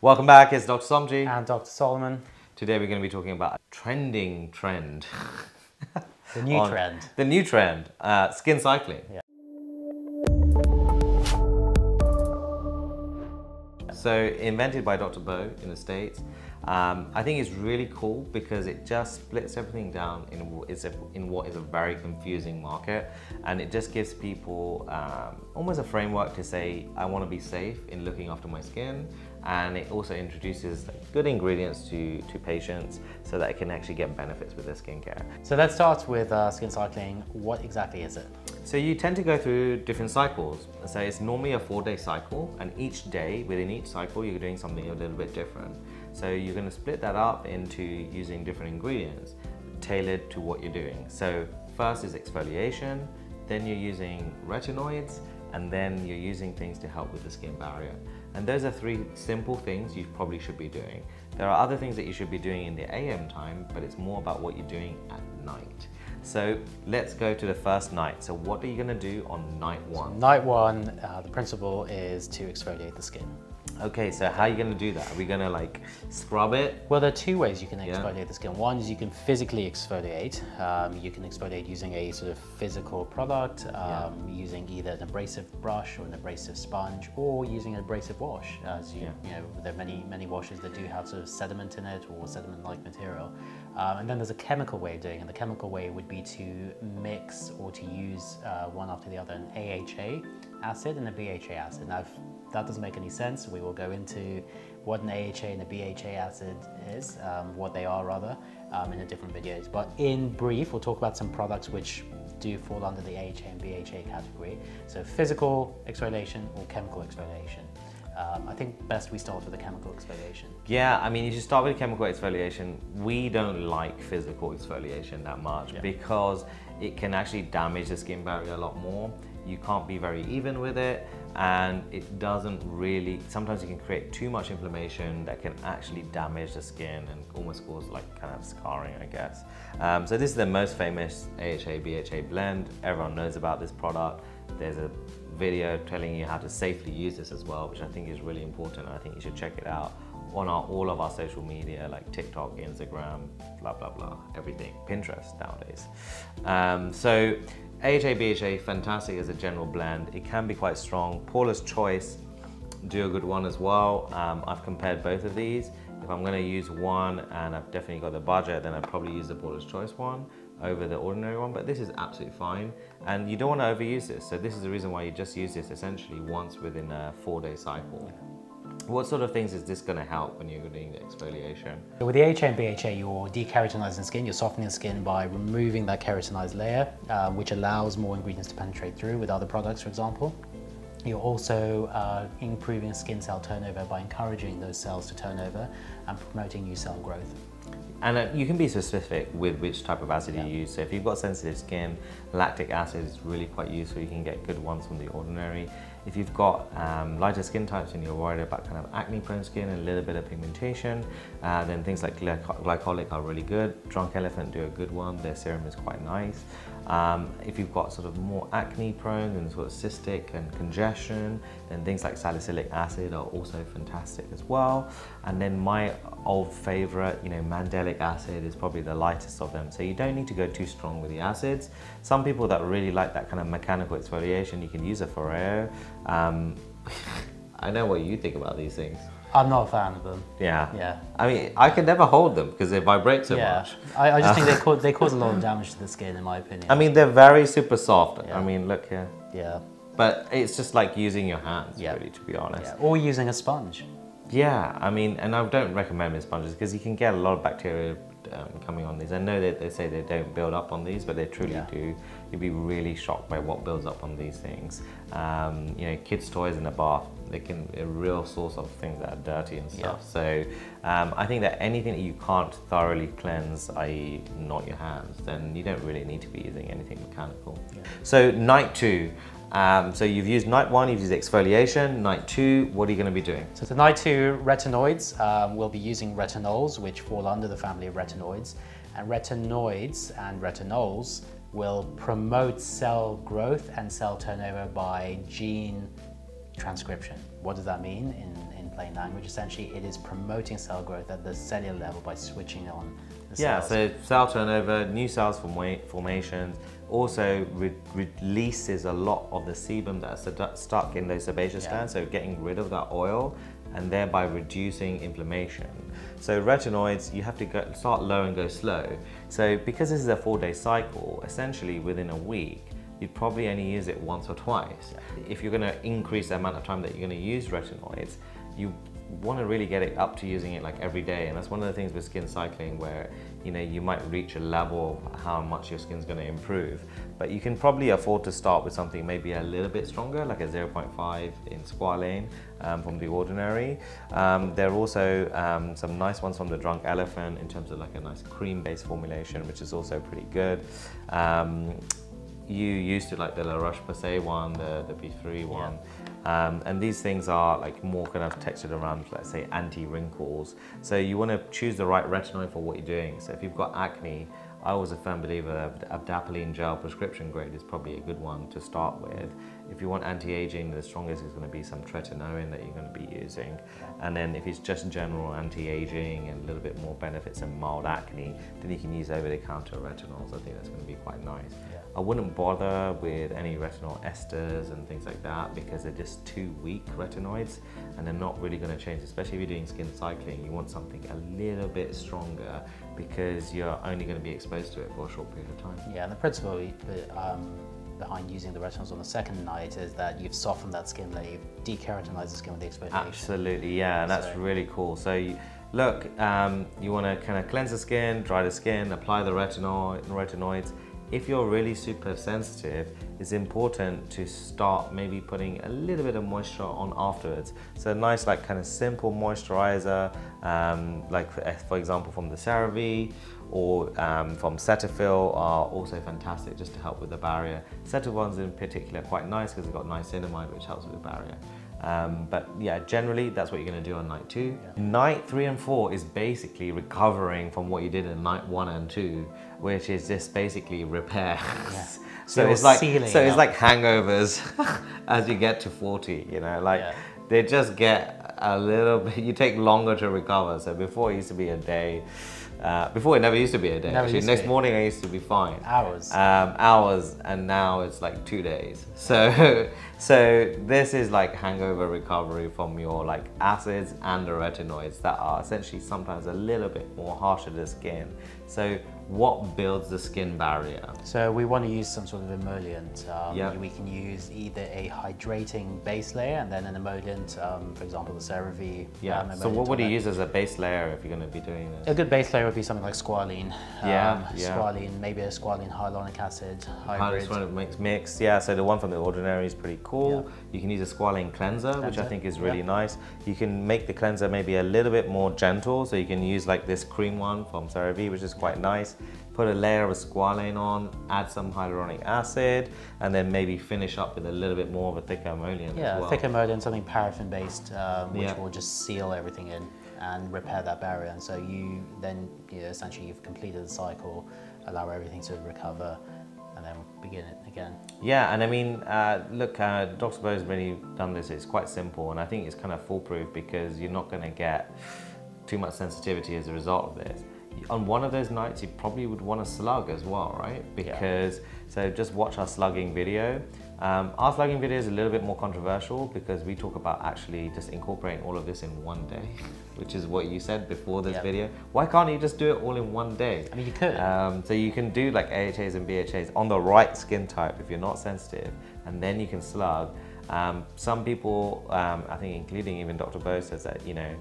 Welcome back, it's Dr. Somji. And Dr. Solomon. Today we're going to be talking about a trending trend. The new trend. The new trend, skin cycling. Yeah. So invented by Dr. Bo in the States. I think it's really cool because it just splits everything down in what is a very confusing market, and it just gives people almost a framework to say, I want to be safe in looking after my skin, and it also introduces good ingredients to patients so that it can actually get benefits with their skincare. So let's start with skin cycling. What exactly is it? So you tend to go through different cycles. So it's normally a 4-day cycle, and each day, within each cycle, you're doing something a little bit different. So you're going to split that up into using different ingredients tailored to what you're doing. So first is exfoliation, then you're using retinoids, and then you're using things to help with the skin barrier. And those are 3 simple things you probably should be doing. There are other things that you should be doing in the AM time, but it's more about what you're doing at night. So let's go to the first night. So what are you going to do on night 1? So night 1, the principle is to exfoliate the skin. Okay, so how are you going to do that? Are we going to like scrub it? Well, there are 2 ways you can exfoliate the skin. One is you can physically exfoliate. You can exfoliate using a sort of physical product, using either an abrasive brush or an abrasive sponge, or using an abrasive wash. As you know, there are many washes that do have sort of sediment in it or sediment-like material. And then there's a chemical way of doing it. And the chemical way would be to mix or to use one after the other an AHA acid and a BHA acid. Now, if that doesn't make any sense, we will go into what an AHA and a BHA acid is, what they are rather, in a different videos. But in brief, we'll talk about some products which do fall under the AHA and BHA category. So physical exfoliation or chemical exfoliation. I think best we start with the chemical exfoliation. Yeah, I mean, you should start with chemical exfoliation. We don't like physical exfoliation that much because it can actually damage the skin barrier a lot more. You can't be very even with it, and it doesn't really, sometimes you can create too much inflammation that can actually damage the skin and almost cause like kind of scarring, I guess. So this is the most famous AHA BHA blend. Everyone knows about this product. There's a video telling you how to safely use this as well, which I think is really important. I think you should check it out on all of our social media like TikTok, Instagram, blah, blah, blah, everything, Pinterest nowadays. So AHA, BHA, fantastic as a general blend. It can be quite strong. Paula's Choice, do a good one as well. I've compared both of these. If I'm gonna use one and I've definitely got the budget, then I'd probably use the Paula's Choice one over the ordinary one, but this is absolutely fine. And you don't want to overuse this. So this is the reason why you just use this essentially once within a 4-day cycle. What sort of things is this going to help when you're doing the exfoliation? With the AHA and BHA, you're dekeratinizing skin, you're softening the skin by removing that keratinized layer, which allows more ingredients to penetrate through with other products, for example. You're also improving skin cell turnover by encouraging those cells to turn over and promoting new cell growth. And you can be specific with which type of acid you use. So if you've got sensitive skin, lactic acid is really quite useful. You can get good ones from the ordinary. If you've got lighter skin types and you're worried about kind of acne-prone skin and a little bit of pigmentation, then things like glycolic are really good. Drunk Elephant do a good one. Their serum is quite nice. If you've got sort of more acne-prone and sort of cystic and congestion, then things like salicylic acid are also fantastic as well. And then my old favorite, mandelic acid is probably the lightest of them. So you don't need to go too strong with the acids. Some people that really like that kind of mechanical exfoliation, you can use a Foreo. I know what you think about these things. I'm not a fan of them. Yeah. I mean, I can never hold them because they vibrate so much. I just think they cause a lot of damage to the skin, in my opinion. I mean, they're very super soft. I mean, look here. Yeah. But it's just like using your hands, really, to be honest. Yeah. Or using a sponge. Yeah, I mean, and I don't recommend with sponges because you can get a lot of bacteria coming on these. I know that they say they don't build up on these, but they truly do. You'd be really shocked by what builds up on these things. Kids' toys in the bath, they can be a real source of things that are dirty and stuff. So I think that anything that you can't thoroughly cleanse, i.e. not your hands, then you don't really need to be using anything mechanical. So night 2. So you've used night 1, you've used exfoliation. Night 2, what are you going to be doing? So night 2, retinoids. We'll be using retinols, which fall under the family of retinoids. And retinoids and retinols will promote cell growth and cell turnover by gene transcription. What does that mean in in plain language, essentially it is promoting cell growth at the cellular level by switching on the cells. Yeah, so cell turnover, new cells formations, also releases a lot of the sebum that's stuck in those sebaceous glands, so getting rid of that oil and thereby reducing inflammation. So retinoids, you have to start low and go slow. So because this is a 4-day cycle, essentially within a week, you'd probably only use it once or twice. If you're going to increase the amount of time that you're going to use retinoids, you want to really get it up to using it like every day. And that's one of the things with skin cycling where, you know, you might reach a level of how much your skin's going to improve. But you can probably afford to start with something maybe a little bit stronger, like a 0.5 in squalane from The Ordinary. There are also some nice ones from the Drunk Elephant in terms of like a nice cream-based formulation, which is also pretty good. You used to like the La Roche-Posay one, the B3 one. And these things are like more kind of textured around, let's say, anti-wrinkles. So you want to choose the right retinoid for what you're doing. So if you've got acne, I was a firm believer of Adapalene gel prescription grade is probably a good one to start with. If you want anti-aging, the strongest is going to be some tretinoin that you're going to be using. And then if it's just general anti-aging and a little bit more benefits and mild acne, then you can use over-the-counter retinols. I think that's going to be quite nice. I wouldn't bother with any retinol esters and things like that because they're just too weak retinoids and they're not really going to change, especially if you're doing skin cycling. You want something a little bit stronger because you're only going to be exposed to it for a short period of time. Yeah, and the principle behind using the retinols on the second night is that you've softened that skin layer, you've dekeratinized the skin with the exfoliation. Absolutely, yeah, and that's really cool. So you want to kind of cleanse the skin, dry the skin, apply the retinoids. If you're really super sensitive, it's important to start maybe putting a little bit of moisture on afterwards. So a nice like kind of simple moisturizer, like for example from the CeraVe or from Cetaphil are also fantastic just to help with the barrier. Cetaphil's in particular quite nice because it's got niacinamide which helps with the barrier. But yeah, generally that's what you're going to do on night 2. Night 3 and 4 is basically recovering from what you did in night 1 and 2, which is just basically repair. So it's like hangovers as you get to 40, you know, like they just get a little bit, you take longer to recover. So before it used to be a day. Before it never used to be a day. Actually, next morning I used to be fine. Hours. Hours, and now it's like 2 days. So this is like hangover recovery from your like acids and the retinoids that are essentially sometimes a little bit more harsh to the skin. So what builds the skin barrier? So we want to use some sort of emollient. We can use either a hydrating base layer and then an emollient, for example, the CeraVe. So what would you use as a base layer if you're going to be doing this? A good base layer would be something like squalene. Squalene, maybe a squalene hyaluronic acid hybrid. Mix. So the one from The Ordinary is pretty cool. You can use a squalene cleanser, which I think is really nice. You can make the cleanser maybe a little bit more gentle, so you can use like this cream one from CeraVe, which is quite nice. Put a layer of squalane on, add some hyaluronic acid, and then maybe finish up with a little bit more of a thicker emollient as well. Thick emollient, something paraffin based, which will just seal everything in and repair that barrier. And so essentially you've completed the cycle, allow everything to recover, and then begin it again. Yeah, and I mean, look, Dr. Bo's really done this. It's quite simple, and I think it's kind of foolproof because you're not going to get too much sensitivity as a result of this. On one of those nights, you probably would want to slug as well, right? Because, so just watch our slugging video. Our slugging video is a little bit more controversial because we talk about actually just incorporating all of this in one day, which is what you said before this video. Why can't you just do it all in one day? I mean, you could. So you can do like AHAs and BHAs on the right skin type if you're not sensitive, and then you can slug. Some people, I think including even Dr. Bo says that, you know,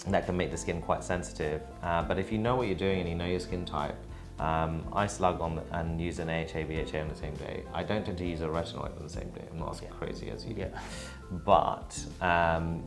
that can make the skin quite sensitive. But if you know what you're doing and you know your skin type, I slug on and use an AHA, BHA on the same day. I don't tend to use a retinoid on the same day. I'm not as crazy as you do. But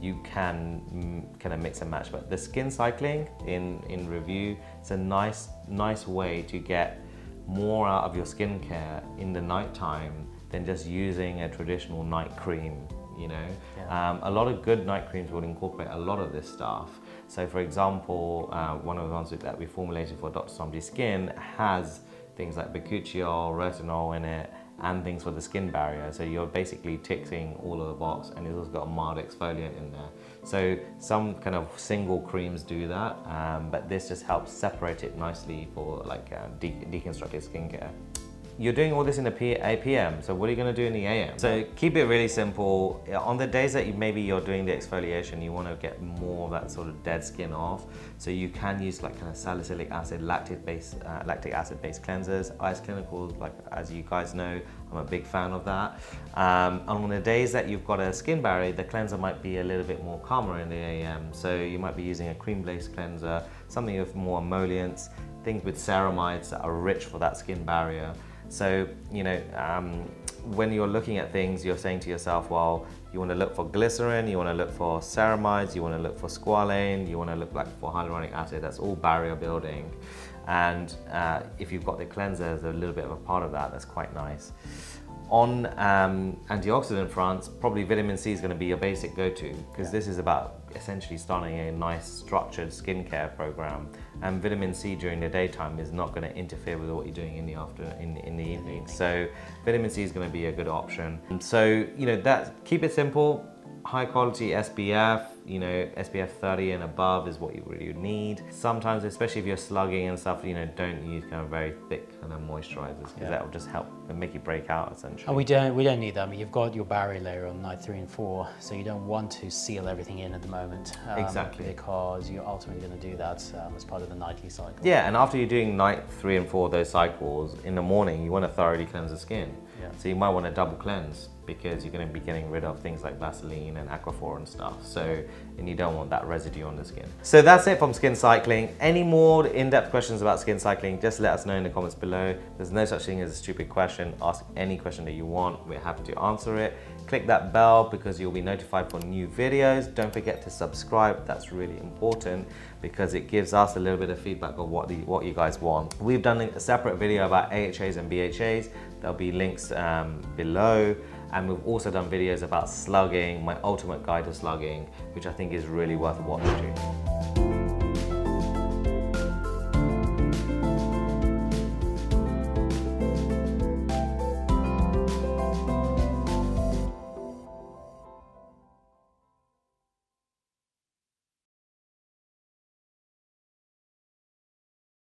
you can kind of mix and match. But the skin cycling in review, it's a nice way to get more out of your skincare in the nighttime than just using a traditional night cream. You know, a lot of good night creams will incorporate a lot of this stuff. So for example, one of the ones that we formulated for Dr. Somebody's Skin has things like bakuchiol, retinol in it, and things for the skin barrier. So you're basically ticking all of the box, and it's also got a mild exfoliant in there. So some kind of single creams do that, but this just helps separate it nicely for like deconstructed skincare. You're doing all this in the PM, so what are you going to do in the AM? So keep it really simple. On the days that maybe you're doing the exfoliation, you want to get more of that sort of dead skin off. So you can use like kind of salicylic acid, lactic acid based cleansers. Ice Clinical, like as you guys know, I'm a big fan of that. And on the days that you've got a skin barrier, the cleanser might be a little bit more calmer in the AM. So you might be using a cream-based cleanser, something with more emollients, things with ceramides that are rich for that skin barrier. So, you know, when you're looking at things, you're saying to yourself, well, you want to look for glycerin, you want to look for ceramides, you want to look for squalane, you want to look for hyaluronic acid. That's all barrier building. And if you've got the cleanser, there's a little bit of a part of that that's quite nice. On antioxidant fronts, probably vitamin C is going to be your basic go-to, because this is about essentially starting a nice structured skincare program, and vitamin C during the daytime is not going to interfere with what you're doing in the evening. So vitamin C is going to be a good option. So, you know, keep it simple. High quality SPF, you know, SPF 30 and above is what you really need. Sometimes, especially if you're slugging and stuff, you know, don't use kind of very thick kind of moisturizers, because that will just help and make you break out essentially. And we don't need that. I mean, you've got your barrier layer on night 3 and 4, so you don't want to seal everything in at the moment. Exactly. Because you're ultimately going to do that as part of the nightly cycle. Yeah, and after you're doing night 3 and 4, those cycles, in the morning, you want to thoroughly cleanse the skin. Yeah. So you might want to double cleanse, because you're going to be getting rid of things like Vaseline and Aquaphor and stuff. So, and you don't want that residue on the skin. So that's it from skin cycling. Any more in-depth questions about skin cycling, just let us know in the comments below. There's no such thing as a stupid question. Ask any question that you want. We're happy to answer it. Click that bell because you'll be notified for new videos. Don't forget to subscribe. That's really important, because it gives us a little bit of feedback of what you guys want. We've done a separate video about AHAs and BHAs. There'll be links below. And we've also done videos about slugging, my ultimate guide to slugging, which I think is really worth watching.